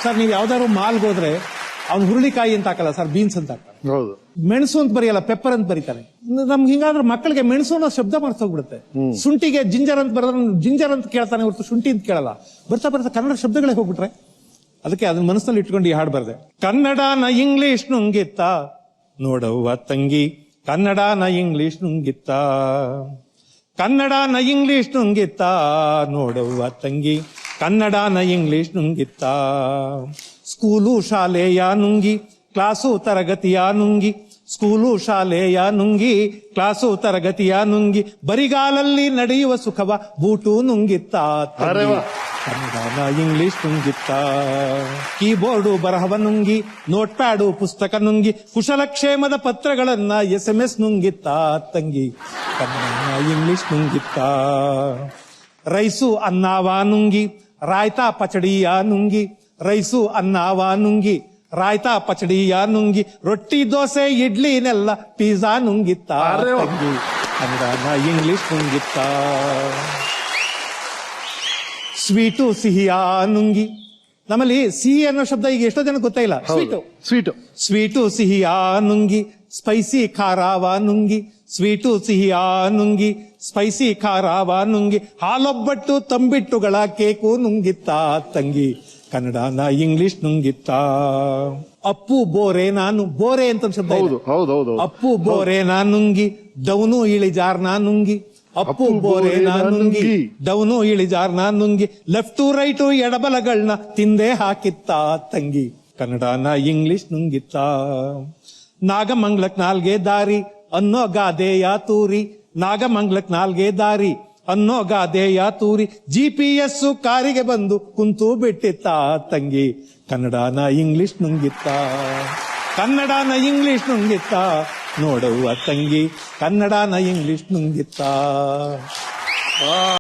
Sir ನೀವು ಯಾವ್ದಾದ್ರು ಮಾಲ್ಗೆ ಹೋದ್ರೆ ಅವ್ನು ಹುರುಳಿಕಾಯಿ ಅಂತ ಹಾಕಲ್ಲ ಸರ್, ಬೀನ್ಸ್ ಅಂತ ಹಾಕ್ತಾರೆ. ಹೌದು, ಮೆಣಸು ಅಂತ ಬರೆಯಲ್ಲ, ಪೆಪ್ಪರ್ ಅಂತ ಬರೀತಾರೆ. ನಮ್ಗೆ ಹಿಂಗಾದ್ರೆ ಮಕ್ಕಳಿಗೆ ಮೆಣಸು ಅನ್ನೋ ಶಬ್ದ ಮರ್ತೋಗ್ಬಿಡುತ್ತೆ. ಶುಂಠಿಗೆ ಜಿಂಜರ್ ಅಂತ ಬರೆದ್ರೆ ಜಿಂಜರ್ ಅಂತ ಕೇಳ್ತಾನೆ ಹೊರತು ಶುಂಠಿ ಅಂತ ಕೇಳಲ್ಲ. ಬರ್ತಾ ಬರ್ತಾ ಕನ್ನಡ ಶಬ್ದಗಳೇ ಹೋಗ್ಬಿಟ್ರೆ ಅದಕ್ಕೆ ಅದನ್ನ ಮನಸ್ಸಿನಲ್ಲಿ ಇಟ್ಕೊಂಡು ಈ ಹಾಡು ಬರ್ದೆ. ಕನ್ನಡನ ಇಂಗ್ಲಿಷ್ ನುಂಗಿತ್ತ ನೋಡವ್ವ ತಂಗಿ, ಕನ್ನಡನ ಇಂಗ್ಲಿಷ್ ನುಂಗಿತ್ತ, ಕನ್ನಡನ ಇಂಗ್ಲಿಷ್ ನುಂಗಿತ್ತ ನೋಡವ್ವ ತಂಗಿ, ಕನ್ನಡನ ಇಂಗ್ಲಿಷ್ ನುಂಗಿತ್ತ. ಸ್ಕೂಲು ಶಾಲೆಯ ನುಂಗಿ, ಕ್ಲಾಸು ತರಗತಿಯ ನುಂಗಿ, ಸ್ಕೂಲು ಶಾಲೆಯ ನುಂಗಿ, ಕ್ಲಾಸು ತರಗತಿಯ ನುಂಗಿ, ಬರಿಗಾಲಲ್ಲಿ ನಡೆಯುವ ಸುಖವ ಬೂಟು ನುಂಗಿತ್ತ ತಂಗಿ, ಕನ್ನಡನ ಇಂಗ್ಲಿಷ್ ನುಂಗಿತ್ತ. ಕೀಬೋರ್ಡು ಬರಹವ ನುಂಗಿ, ನೋಟ್ ಪ್ಯಾಡು ಪುಸ್ತಕ ನುಂಗಿ, ಕುಶಲಕ್ಷೇಮದ ಪತ್ರಗಳನ್ನ SMS ನುಂಗಿತ್ತ ತಂಗಿ, ಕನ್ನಡನ ಇಂಗ್ಲಿಷ್ ನುಂಗಿತ್ತ. ರೈಸು ಅನ್ನವ ನುಂಗಿ, ರಾಯ್ತಾ ಪಚಡಿಯ ನುಂಗಿ, ರೈಸು ಅನ್ನವ ನುಂಗಿ, ರಾಯ್ತಾ ಪಚಡಿಯ ನುಂಗಿ, ರೊಟ್ಟಿ ದೋಸೆ ಇಡ್ಲಿನೆಲ್ಲ ಪಿಜ್ಜಾ ನುಂಗಿತ್ತ ತಂಗಿ, ಕನ್ನಡನ ಇಂಗ್ಲಿಷ್ ನುಂಗಿತ್ತ. ಸ್ವೀಟು ಸಿಹಿಯ ನುಂಗಿ, ನಮ್ಮಲ್ಲಿ ಸಿಹಿ ಅನ್ನೋ ಶಬ್ದ ಈಗ ಎಷ್ಟೋ ಜನ ಗೊತ್ತಾಗಿಲ್ಲ. ಸ್ವೀಟು ಸ್ವೀಟು ಸಿಹಿಯ ನುಂಗಿ, ಸ್ಪೈಸಿ ಖಾರಾವ ನುಂಗಿ, ಸ್ವೀಟು ಸಿಹಿಯ ನುಂಗಿ, ಸ್ಪೈಸಿ ಖಾರಾವ ನುಂಗಿ, ಹಾಲೊಬ್ಬಟ್ಟು ತಂಬಿಟ್ಟುಗಳ ಕೇಕು ನುಂಗಿತ್ತ ತಂಗಿ, ಕನ್ನಡನ ಇಂಗ್ಲಿಷ್ ನುಂಗಿತ್ತ. ಅಪ್ಪು ಬೋರೆ ನಾನು, ಬೋರೆ ಅಂತ ಶಬ್ದ ಇದೆ. ಅಪ್ಪು ಬೋರೆ ನುಂಗಿ, ಡೌನು ಇಳಿಜಾರ್ನ ನುಂಗಿ, ಅಪ್ಪು ಬೋರೆ ನುಂಗಿ, ಡೌನು ಇಳಿಜಾರ್ನ ನುಂಗಿ, ಲೆಫ್ಟು ರೈಟು ಎಡಬಲಗಳನ್ನ ತಿಂದೆ ಹಾಕಿತ್ತ ತಂಗಿ, ಕನ್ನಡನ ಇಂಗ್ಲಿಷ್ ನುಂಗಿತ್ತ. ನಾಗಮಂಗ್ಲಕ್ ನಾಲ್ಗೆ ದಾರಿ ಅನ್ನೋ ಗಾದೆಯ ತೂರಿ, ನಾಗಮಂಗ್ಲಕ್ ನಾಲ್ಗೆ ದಾರಿ ಅನ್ನೋ ಗಾದೆಯ ತೂರಿ, GPS ಕಾರಿಗೆ ಬಂದು ಕುಂತು ಬಿಟ್ಟಿತ್ತ ತಂಗಿ, ಕನ್ನಡನ ಇಂಗ್ಲಿಷ್ ನುಂಗಿತ್ತ, ಕನ್ನಡನ ಇಂಗ್ಲಿಷ್ ನುಂಗಿತ್ತ ನೋಡುವ ತಂಗಿ, ಕನ್ನಡನ ಇಂಗ್ಲಿಷ್ ನುಂಗಿತ್ತ.